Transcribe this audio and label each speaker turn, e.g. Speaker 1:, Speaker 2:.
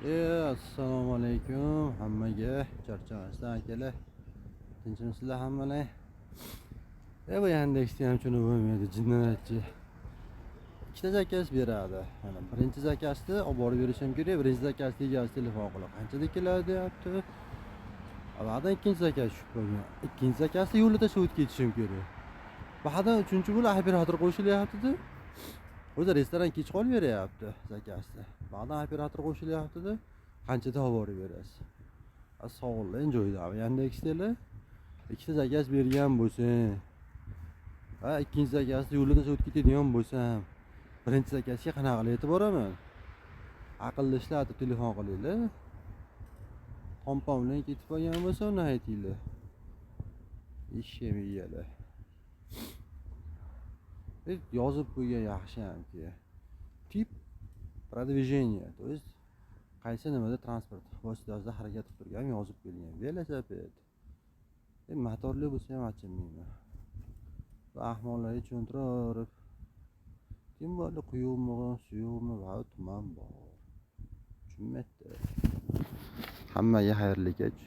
Speaker 1: Assalomu alaykum hammaga. Charchamasdan akalar. Tinchmisizlar hammalar? Bu Yandexda ham shuni bo'lmaydi, jinoyatchi. Ikkita zakaz beradi. Mana birinchi zakasni olib borib berishim kerak. Birinchi zakasni egasi telefon qilib, qanchada keladi deyapti. Ba'dan ikkinchi zakaz tushib qolgan. Ikkinchi zakasni yo'lida suvut ketishim kerak. Ba'dan uchinchi bo'lib operator qo'shilyapti-da. O'zi restoran kech qolib beryapti zakasni. Ba'dan operator qo'shilyapti-da. Qanchada olib borib berasiz? Sog'liqli joyda Yandexda ikkita zakaz bergan bo'lsang, ikkinchi zakasni yo'lida o'tib ketadigan bo'lsam, birinchi zakazga qanaqa qilib yetib boraman? Aqlli ishlatib telefon qilinglar. Qompon bilan ketib qolgan bo'lsa, uni aytinglar. Eshim egalar. Yozib qo'ygan yaxshi hamki. Tip продвижение, то есть qaysi nimada transport vositasida harakat qilib turgan yozib qo'yilgan. Velosiped. Motorli bo'lsa ham achinmayman. Va ahmoqlarga cho'ntirib. Kim borli quyuqmi, suyuqmi va tuman bor. Tushunmaydi. Hammaga xayrli kech.